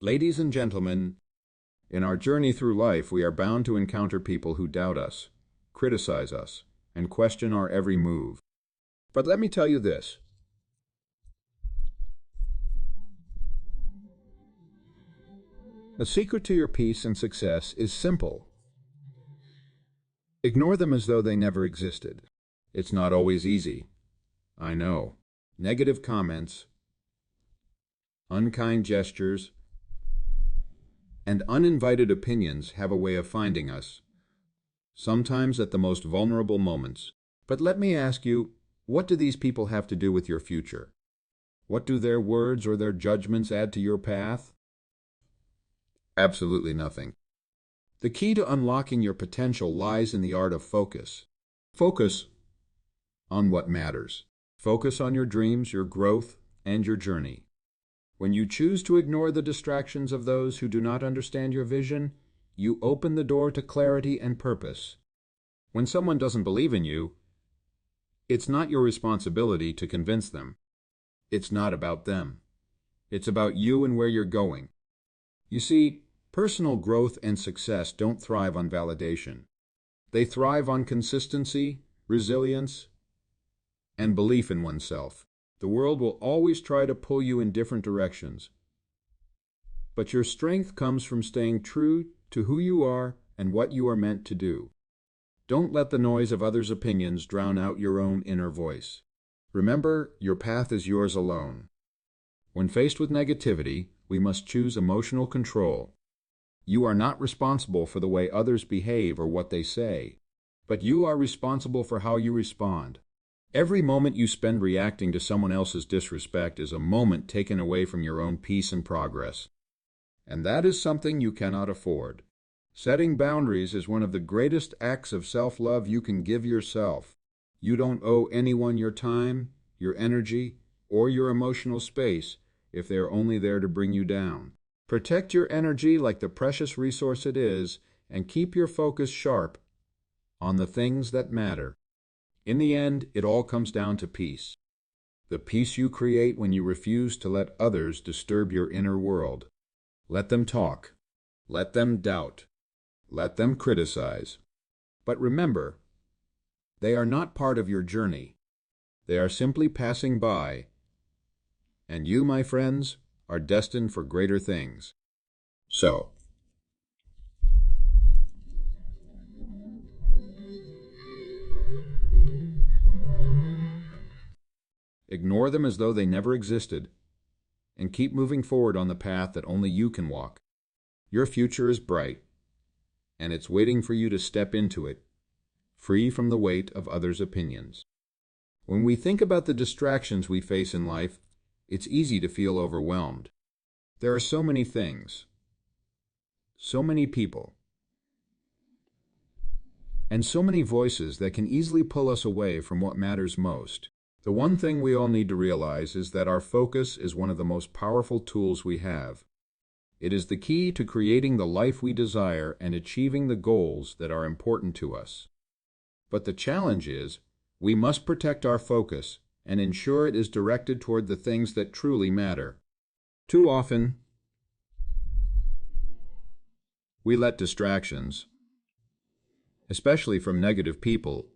Ladies and gentlemen, in our journey through life, we are bound to encounter people who doubt us, criticize us, and question our every move. But let me tell you this. The secret to your peace and success is simple. Ignore them as though they never existed. It's not always easy. I know. Negative comments, unkind gestures, and uninvited opinions have a way of finding us, sometimes at the most vulnerable moments. But let me ask you, what do these people have to do with your future? What do their words or their judgments add to your path? Absolutely nothing. The key to unlocking your potential lies in the art of focus. Focus on what matters. Focus on your dreams, your growth, and your journey. When you choose to ignore the distractions of those who do not understand your vision, you open the door to clarity and purpose. When someone doesn't believe in you, it's not your responsibility to convince them. It's not about them. It's about you and where you're going. You see, personal growth and success don't thrive on validation. They thrive on consistency, resilience, and belief in oneself. The world will always try to pull you in different directions. But your strength comes from staying true to who you are and what you are meant to do. Don't let the noise of others' opinions drown out your own inner voice. Remember, your path is yours alone. When faced with negativity, we must choose emotional control. You are not responsible for the way others behave or what they say, but you are responsible for how you respond. Every moment you spend reacting to someone else's disrespect is a moment taken away from your own peace and progress. And that is something you cannot afford. Setting boundaries is one of the greatest acts of self-love you can give yourself. You don't owe anyone your time, your energy, or your emotional space if they are only there to bring you down. Protect your energy like the precious resource it is, and keep your focus sharp on the things that matter. In the end, it all comes down to peace. The peace you create when you refuse to let others disturb your inner world. Let them talk. Let them doubt. Let them criticize. But remember, they are not part of your journey. They are simply passing by. And you, my friends, are destined for greater things. So, ignore them as though they never existed, and keep moving forward on the path that only you can walk. Your future is bright, and it's waiting for you to step into it, free from the weight of others' opinions. When we think about the distractions we face in life, it's easy to feel overwhelmed. There are so many things, so many people, and so many voices that can easily pull us away from what matters most. The one thing we all need to realize is that our focus is one of the most powerful tools we have. It is the key to creating the life we desire and achieving the goals that are important to us. But the challenge is, we must protect our focus and ensure it is directed toward the things that truly matter. Too often, we let distractions, especially from negative people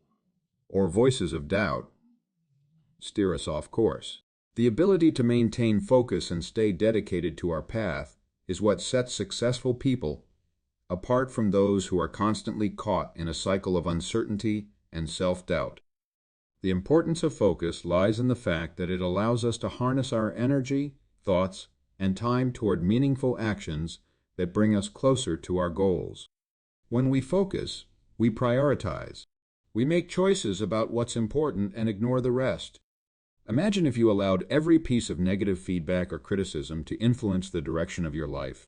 or voices of doubt, steer us off course. The ability to maintain focus and stay dedicated to our path is what sets successful people apart from those who are constantly caught in a cycle of uncertainty and self-doubt. The importance of focus lies in the fact that it allows us to harness our energy, thoughts, and time toward meaningful actions that bring us closer to our goals. When we focus, we prioritize. We make choices about what's important and ignore the rest. Imagine if you allowed every piece of negative feedback or criticism to influence the direction of your life.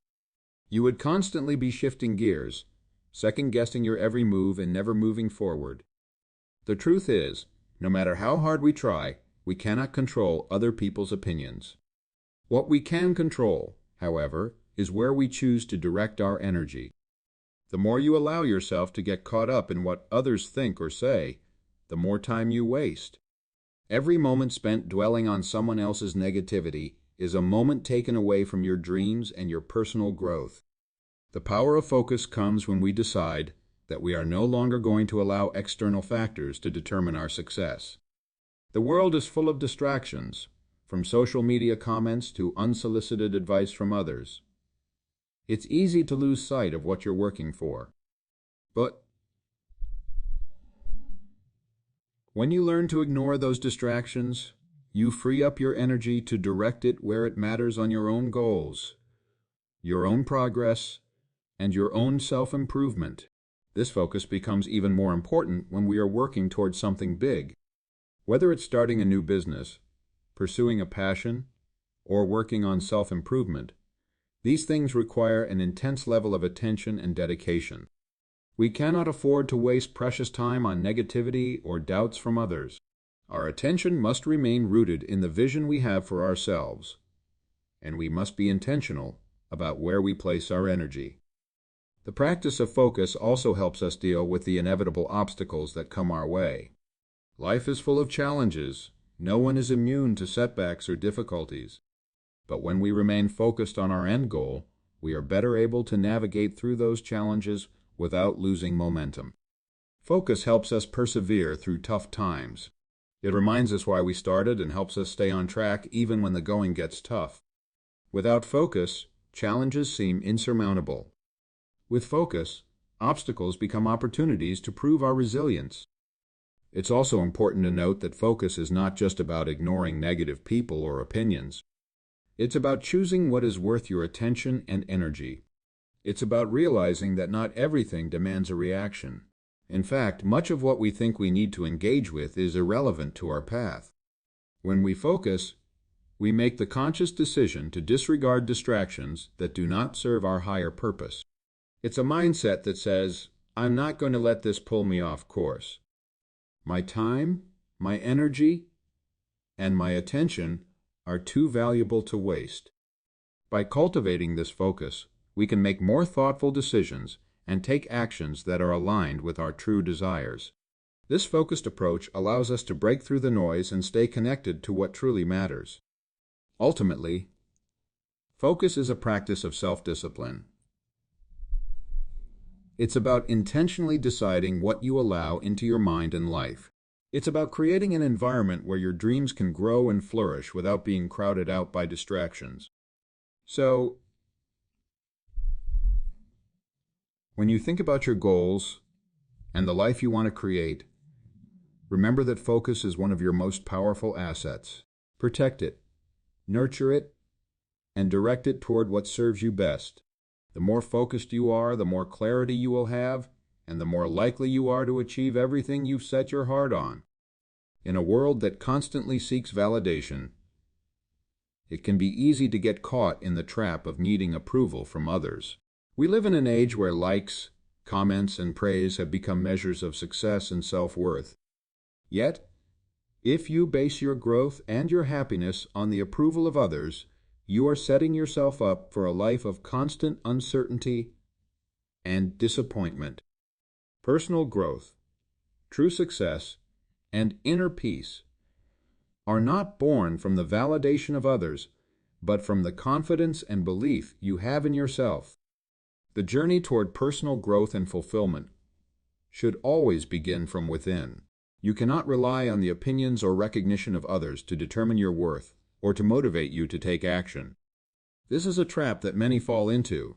You would constantly be shifting gears, second-guessing your every move and never moving forward. The truth is, no matter how hard we try, we cannot control other people's opinions. What we can control, however, is where we choose to direct our energy. The more you allow yourself to get caught up in what others think or say, the more time you waste. Every moment spent dwelling on someone else's negativity is a moment taken away from your dreams and your personal growth. The power of focus comes when we decide that we are no longer going to allow external factors to determine our success. The world is full of distractions, from social media comments to unsolicited advice from others. It's easy to lose sight of what you're working for. But when you learn to ignore those distractions, you free up your energy to direct it where it matters on your own goals, your own progress, and your own self-improvement. This focus becomes even more important when we are working towards something big. Whether it's starting a new business, pursuing a passion, or working on self-improvement, these things require an intense level of attention and dedication. We cannot afford to waste precious time on negativity or doubts from others. Our attention must remain rooted in the vision we have for ourselves, and we must be intentional about where we place our energy. The practice of focus also helps us deal with the inevitable obstacles that come our way. Life is full of challenges. No one is immune to setbacks or difficulties. But when we remain focused on our end goal, we are better able to navigate through those challenges without losing momentum. Focus helps us persevere through tough times. It reminds us why we started and helps us stay on track even when the going gets tough. Without focus, challenges seem insurmountable. With focus, obstacles become opportunities to prove our resilience. It's also important to note that focus is not just about ignoring negative people or opinions. It's about choosing what is worth your attention and energy. It's about realizing that not everything demands a reaction. In fact, much of what we think we need to engage with is irrelevant to our path. When we focus, we make the conscious decision to disregard distractions that do not serve our higher purpose. It's a mindset that says, I'm not going to let this pull me off course. My time, my energy, and my attention are too valuable to waste. By cultivating this focus, we can make more thoughtful decisions and take actions that are aligned with our true desires. This focused approach allows us to break through the noise and stay connected to what truly matters. Ultimately, focus is a practice of self-discipline. It's about intentionally deciding what you allow into your mind and life. It's about creating an environment where your dreams can grow and flourish without being crowded out by distractions. So, when you think about your goals and the life you want to create, remember that focus is one of your most powerful assets. Protect it, nurture it, and direct it toward what serves you best. The more focused you are, the more clarity you will have, and the more likely you are to achieve everything you've set your heart on. In a world that constantly seeks validation, it can be easy to get caught in the trap of needing approval from others. We live in an age where likes, comments, and praise have become measures of success and self-worth. Yet, if you base your growth and your happiness on the approval of others, you are setting yourself up for a life of constant uncertainty and disappointment. Personal growth, true success, and inner peace are not born from the validation of others, but from the confidence and belief you have in yourself. The journey toward personal growth and fulfillment should always begin from within. You cannot rely on the opinions or recognition of others to determine your worth or to motivate you to take action. This is a trap that many fall into,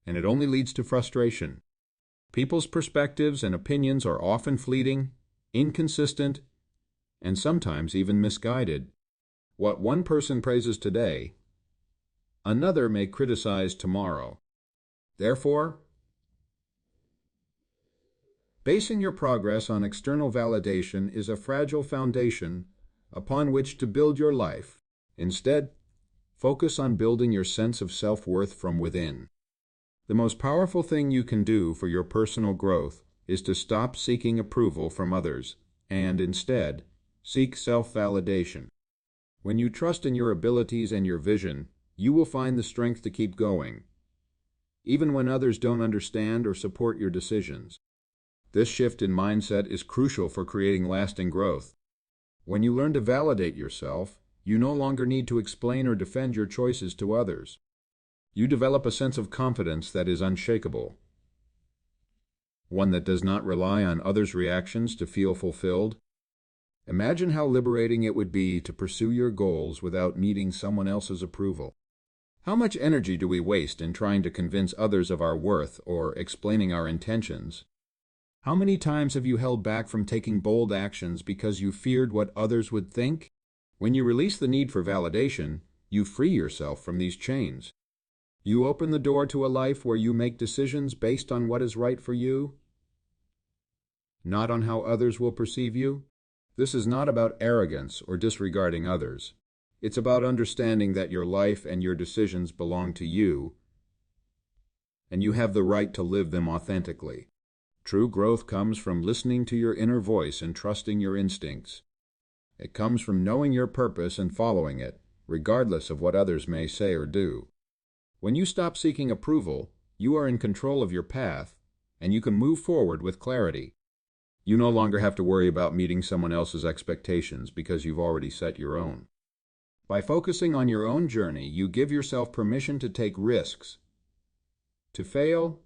and it only leads to frustration. People's perspectives and opinions are often fleeting, inconsistent, and sometimes even misguided. What one person praises today, another may criticize tomorrow. Therefore, basing your progress on external validation is a fragile foundation upon which to build your life. Instead, focus on building your sense of self-worth from within. The most powerful thing you can do for your personal growth is to stop seeking approval from others and instead seek self-validation. When you trust in your abilities and your vision, you will find the strength to keep going, even when others don't understand or support your decisions. This shift in mindset is crucial for creating lasting growth. When you learn to validate yourself, You no longer need to explain or defend your choices to others. You develop a sense of confidence that is unshakable, one that does not rely on others' reactions to feel fulfilled. Imagine how liberating it would be to pursue your goals without needing someone else's approval. How much energy do we waste in trying to convince others of our worth or explaining our intentions? How many times have you held back from taking bold actions because you feared what others would think? When you release the need for validation, you free yourself from these chains. You open the door to a life where you make decisions based on what is right for you, not on how others will perceive you. This is not about arrogance or disregarding others. It's about understanding that your life and your decisions belong to you, and you have the right to live them authentically. True growth comes from listening to your inner voice and trusting your instincts. It comes from knowing your purpose and following it, regardless of what others may say or do. When you stop seeking approval, you are in control of your path, and you can move forward with clarity. You no longer have to worry about meeting someone else's expectations because you've already set your own. By focusing on your own journey, you give yourself permission to take risks, to fail,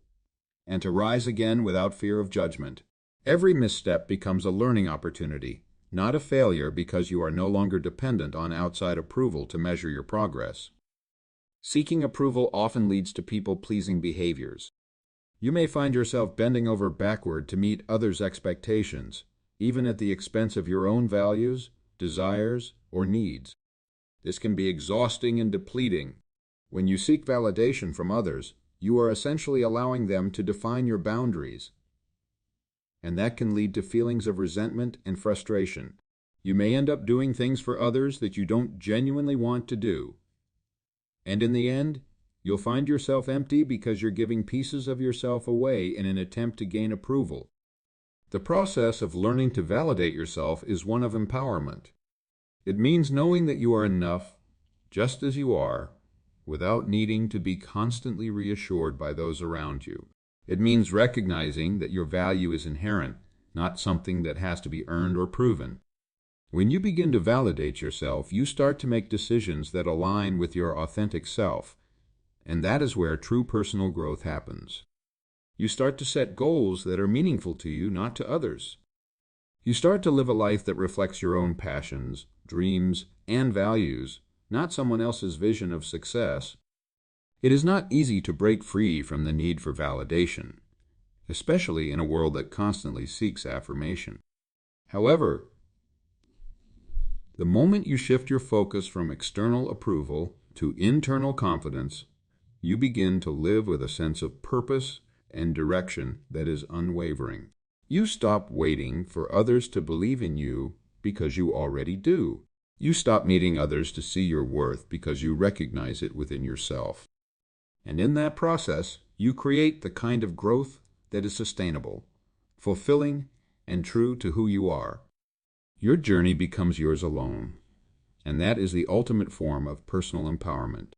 and to rise again without fear of judgment. Every misstep becomes a learning opportunity, not a failure because you are no longer dependent on outside approval to measure your progress. Seeking approval often leads to people-pleasing behaviors. You may find yourself bending over backward to meet others' expectations, even at the expense of your own values, desires, or needs. This can be exhausting and depleting. When you seek validation from others, you are essentially allowing them to define your boundaries, and that can lead to feelings of resentment and frustration. You may end up doing things for others that you don't genuinely want to do, and in the end, you'll find yourself empty because you're giving pieces of yourself away in an attempt to gain approval. The process of learning to validate yourself is one of empowerment. It means knowing that you are enough, just as you are, without needing to be constantly reassured by those around you. It means recognizing that your value is inherent, not something that has to be earned or proven. When you begin to validate yourself, you start to make decisions that align with your authentic self, and that is where true personal growth happens. You start to set goals that are meaningful to you, not to others. You start to live a life that reflects your own passions, dreams, and values, not someone else's vision of success. It is not easy to break free from the need for validation, especially in a world that constantly seeks affirmation. However, the moment you shift your focus from external approval to internal confidence, you begin to live with a sense of purpose and direction that is unwavering. You stop waiting for others to believe in you because you already do. You stop needing others to see your worth because you recognize it within yourself. And in that process, you create the kind of growth that is sustainable, fulfilling, and true to who you are. Your journey becomes yours alone, and that is the ultimate form of personal empowerment.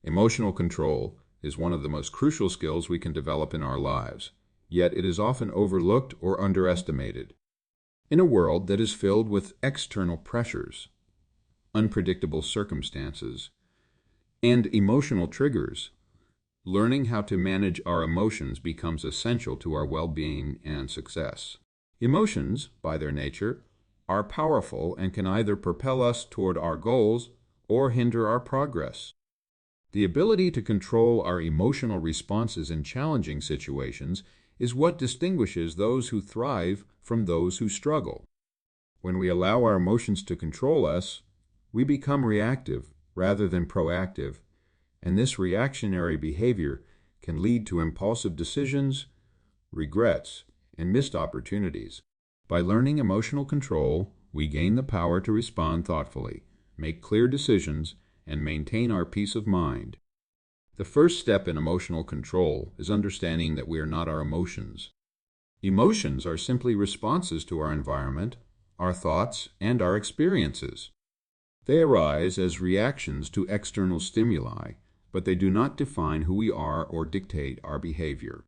Emotional control is one of the most crucial skills we can develop in our lives, yet it is often overlooked or underestimated. In a world that is filled with external pressures, unpredictable circumstances, and emotional triggers, learning how to manage our emotions becomes essential to our well-being and success. Emotions, by their nature, are powerful and can either propel us toward our goals or hinder our progress. The ability to control our emotional responses in challenging situations is what distinguishes those who thrive from those who struggle. When we allow our emotions to control us, we become reactive rather than proactive, and this reactionary behavior can lead to impulsive decisions, regrets, and missed opportunities. By learning emotional control, we gain the power to respond thoughtfully, make clear decisions, and maintain our peace of mind. The first step in emotional control is understanding that we are not our emotions. Emotions are simply responses to our environment, our thoughts, and our experiences. They arise as reactions to external stimuli, but they do not define who we are or dictate our behavior.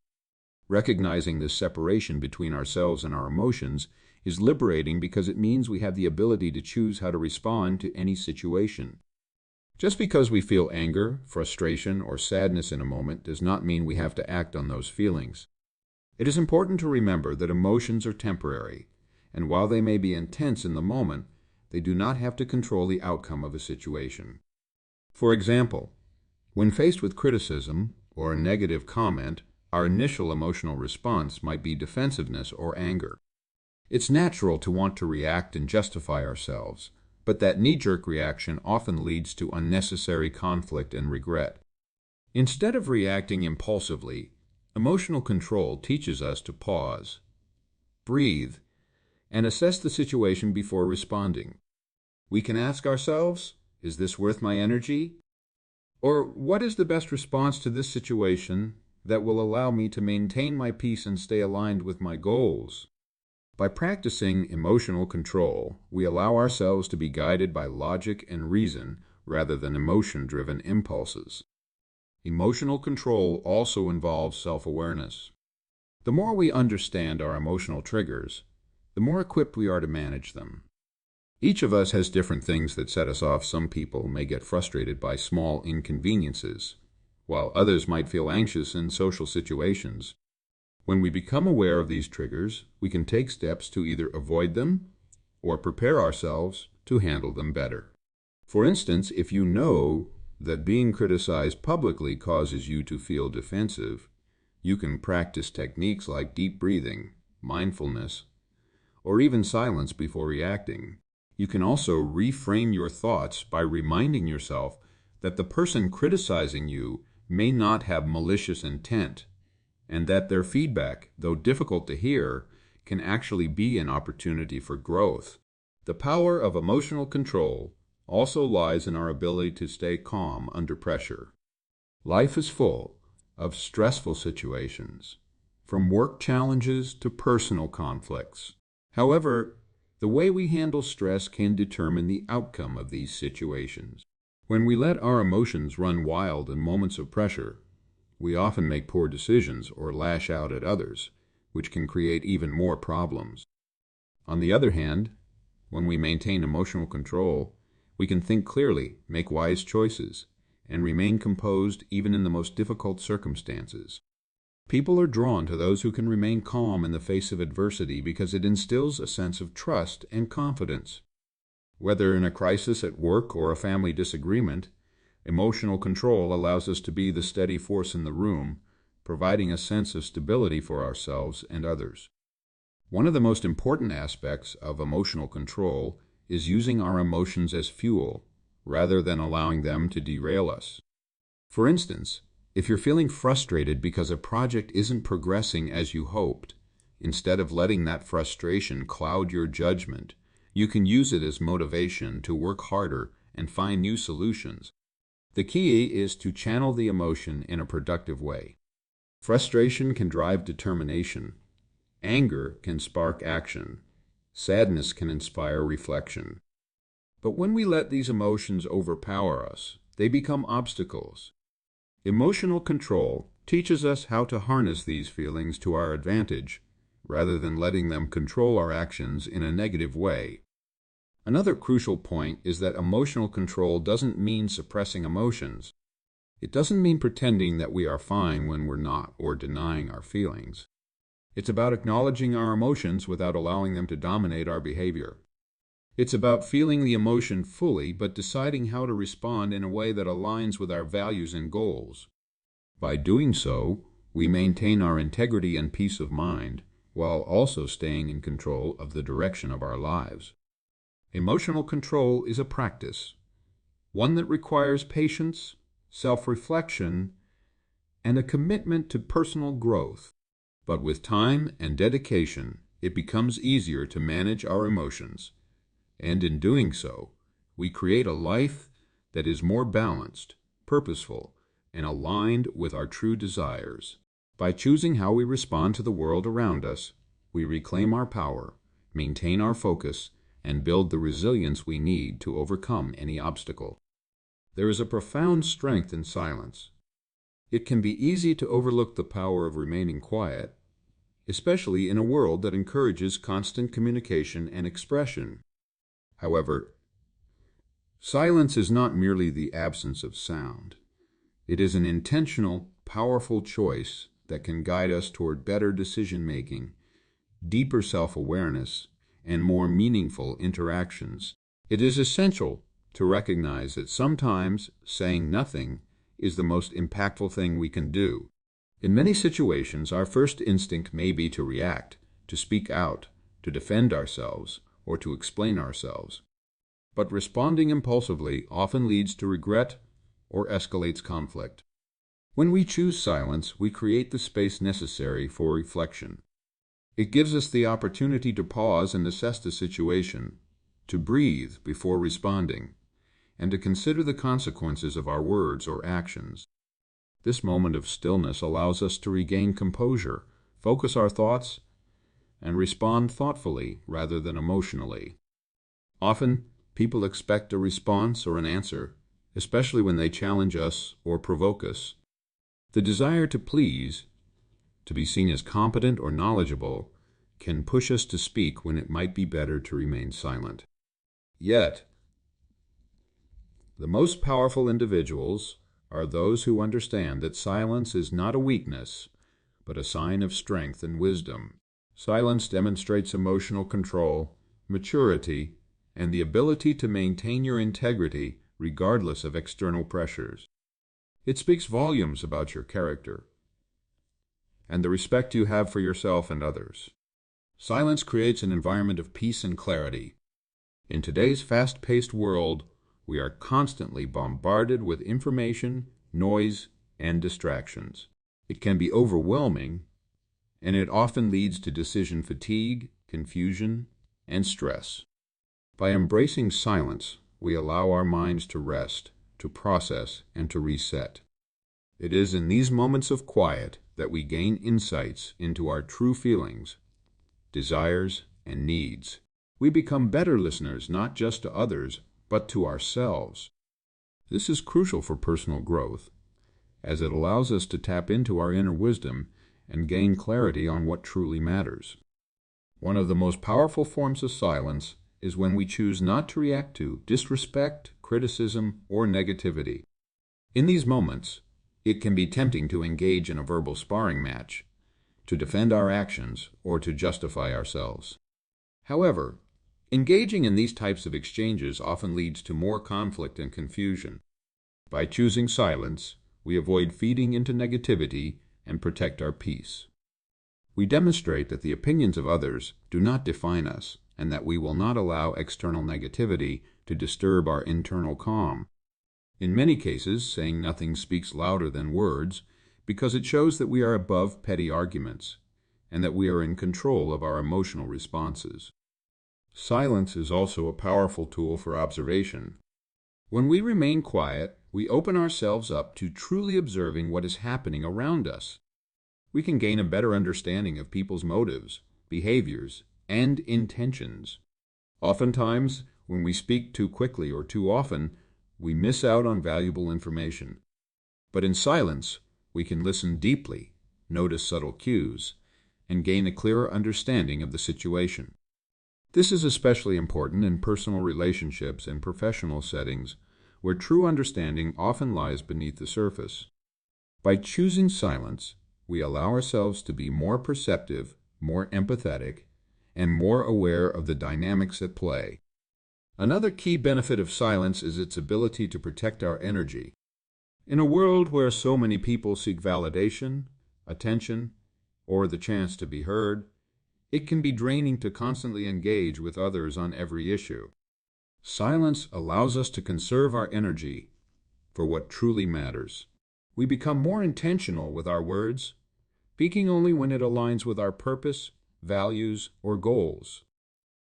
Recognizing this separation between ourselves and our emotions is liberating because it means we have the ability to choose how to respond to any situation. Just because we feel anger, frustration, or sadness in a moment does not mean we have to act on those feelings. It is important to remember that emotions are temporary, and while they may be intense in the moment, they do not have to control the outcome of a situation. For example, when faced with criticism or a negative comment, our initial emotional response might be defensiveness or anger. It's natural to want to react and justify ourselves, but that knee-jerk reaction often leads to unnecessary conflict and regret. Instead of reacting impulsively, emotional control teaches us to pause, breathe, and assess the situation before responding. We can ask ourselves, is this worth my energy? Or what is the best response to this situation that will allow me to maintain my peace and stay aligned with my goals? By practicing emotional control, we allow ourselves to be guided by logic and reason rather than emotion-driven impulses. Emotional control also involves self-awareness. The more we understand our emotional triggers, the more equipped we are to manage them. Each of us has different things that set us off. Some people may get frustrated by small inconveniences, while others might feel anxious in social situations. When we become aware of these triggers, we can take steps to either avoid them or prepare ourselves to handle them better. For instance, if you know that being criticized publicly causes you to feel defensive, you can practice techniques like deep breathing, mindfulness, or even silence before reacting. You can also reframe your thoughts by reminding yourself that the person criticizing you may not have malicious intent, and that their feedback, though difficult to hear, can actually be an opportunity for growth. The power of emotional control also lies in our ability to stay calm under pressure. Life is full of stressful situations, from work challenges to personal conflicts. However, the way we handle stress can determine the outcome of these situations. When we let our emotions run wild in moments of pressure, we often make poor decisions or lash out at others, which can create even more problems. On the other hand, when we maintain emotional control, we can think clearly, make wise choices, and remain composed even in the most difficult circumstances. People are drawn to those who can remain calm in the face of adversity because it instills a sense of trust and confidence. Whether in a crisis at work or a family disagreement, emotional control allows us to be the steady force in the room, providing a sense of stability for ourselves and others. One of the most important aspects of emotional control is using our emotions as fuel, rather than allowing them to derail us. For instance, if you're feeling frustrated because a project isn't progressing as you hoped, instead of letting that frustration cloud your judgment, you can use it as motivation to work harder and find new solutions. The key is to channel the emotion in a productive way. Frustration can drive determination. Anger can spark action. Sadness can inspire reflection. But when we let these emotions overpower us, they become obstacles. Emotional control teaches us how to harness these feelings to our advantage, rather than letting them control our actions in a negative way. Another crucial point is that emotional control doesn't mean suppressing emotions. It doesn't mean pretending that we are fine when we're not, or denying our feelings. It's about acknowledging our emotions without allowing them to dominate our behavior. It's about feeling the emotion fully, but deciding how to respond in a way that aligns with our values and goals. By doing so, we maintain our integrity and peace of mind, while also staying in control of the direction of our lives. Emotional control is a practice, one that requires patience, self-reflection, and a commitment to personal growth. But with time and dedication, it becomes easier to manage our emotions, and in doing so, we create a life that is more balanced, purposeful, and aligned with our true desires. By choosing how we respond to the world around us, we reclaim our power, maintain our focus, and build the resilience we need to overcome any obstacle. There is a profound strength in silence. It can be easy to overlook the power of remaining quiet, especially in a world that encourages constant communication and expression. However, silence is not merely the absence of sound. It is an intentional, powerful choice that can guide us toward better decision-making, deeper self-awareness, and more meaningful interactions. It is essential to recognize that sometimes saying nothing is the most impactful thing we can do. In many situations, our first instinct may be to react, to speak out, to defend ourselves, or to explain ourselves. But responding impulsively often leads to regret or escalates conflict. When we choose silence, we create the space necessary for reflection. It gives us the opportunity to pause and assess the situation, to breathe before responding, and to consider the consequences of our words or actions. This moment of stillness allows us to regain composure, focus our thoughts, and respond thoughtfully rather than emotionally. Often, people expect a response or an answer, especially when they challenge us or provoke us. The desire to please, to be seen as competent or knowledgeable, can push us to speak when it might be better to remain silent. Yet, the most powerful individuals are those who understand that silence is not a weakness, but a sign of strength and wisdom. Silence demonstrates emotional control, maturity, and the ability to maintain your integrity regardless of external pressures. It speaks volumes about your character and the respect you have for yourself and others. Silence creates an environment of peace and clarity. In today's fast-paced world, we are constantly bombarded with information, noise, and distractions. It can be overwhelming, and it often leads to decision fatigue, confusion, and stress. By embracing silence, we allow our minds to rest, to process, and to reset. It is in these moments of quiet that we gain insights into our true feelings, desires, and needs. We become better listeners not just to others, but to ourselves. This is crucial for personal growth, as it allows us to tap into our inner wisdom and gain clarity on what truly matters. One of the most powerful forms of silence is when we choose not to react to disrespect, criticism, or negativity. In these moments, it can be tempting to engage in a verbal sparring match, to defend our actions, or to justify ourselves. However, engaging in these types of exchanges often leads to more conflict and confusion. By choosing silence, we avoid feeding into negativity and protect our peace. We demonstrate that the opinions of others do not define us, and that we will not allow external negativity to disturb our internal calm. In many cases, saying nothing speaks louder than words because it shows that we are above petty arguments and that we are in control of our emotional responses. Silence is also a powerful tool for observation. When we remain quiet, we open ourselves up to truly observing what is happening around us. We can gain a better understanding of people's motives, behaviors, and intentions. Oftentimes, when we speak too quickly or too often, we miss out on valuable information. But in silence, we can listen deeply, notice subtle cues, and gain a clearer understanding of the situation. This is especially important in personal relationships and professional settings, where true understanding often lies beneath the surface. By choosing silence, we allow ourselves to be more perceptive, more empathetic, and more aware of the dynamics at play. Another key benefit of silence is its ability to protect our energy. In a world where so many people seek validation, attention, or the chance to be heard, it can be draining to constantly engage with others on every issue. Silence allows us to conserve our energy for what truly matters. We become more intentional with our words, speaking only when it aligns with our purpose, values, or goals.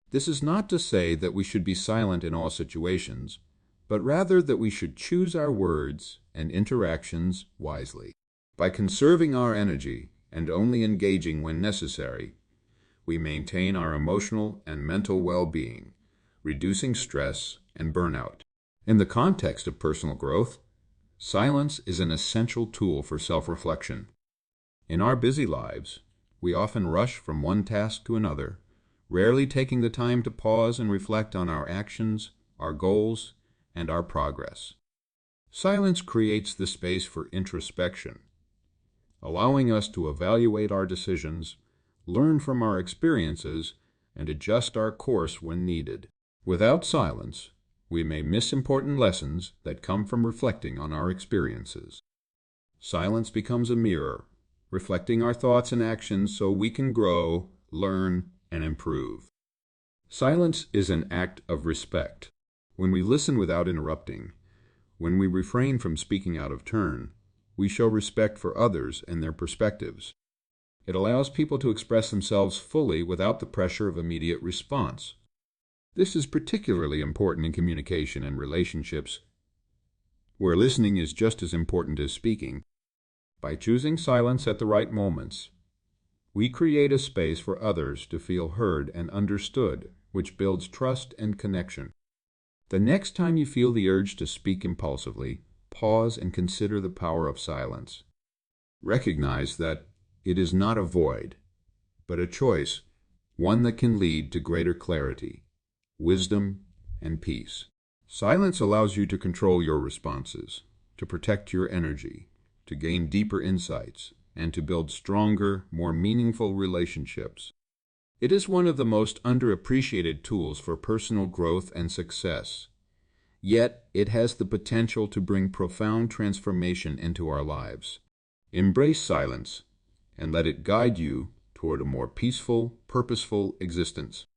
This is not to say that we should be silent in all situations, but rather that we should choose our words and interactions wisely. By conserving our energy and only engaging when necessary, we maintain our emotional and mental well-being, reducing stress and burnout. In the context of personal growth, silence is an essential tool for self-reflection. In our busy lives, We often rush from one task to another, rarely taking the time to pause and reflect on our actions, our goals, and our progress. Silence creates the space for introspection, allowing us to evaluate our decisions, learn from our experiences, and adjust our course when needed. Without silence, we may miss important lessons that come from reflecting on our experiences. Silence becomes a mirror, reflecting our thoughts and actions so we can grow, learn, and improve. Silence is an act of respect. When we listen without interrupting, when we refrain from speaking out of turn, we show respect for others and their perspectives. It allows people to express themselves fully without the pressure of immediate response. This is particularly important in communication and relationships, where listening is just as important as speaking. By choosing silence at the right moments, we create a space for others to feel heard and understood, which builds trust and connection. The next time you feel the urge to speak impulsively, pause and consider the power of silence. Recognize that it is not a void, but a choice, one that can lead to greater clarity, wisdom, and peace. Silence allows you to control your responses, to protect your energy, to gain deeper insights, and to build stronger, more meaningful relationships. It is one of the most underappreciated tools for personal growth and success. Yet, it has the potential to bring profound transformation into our lives. Embrace silence and let it guide you toward a more peaceful, purposeful existence.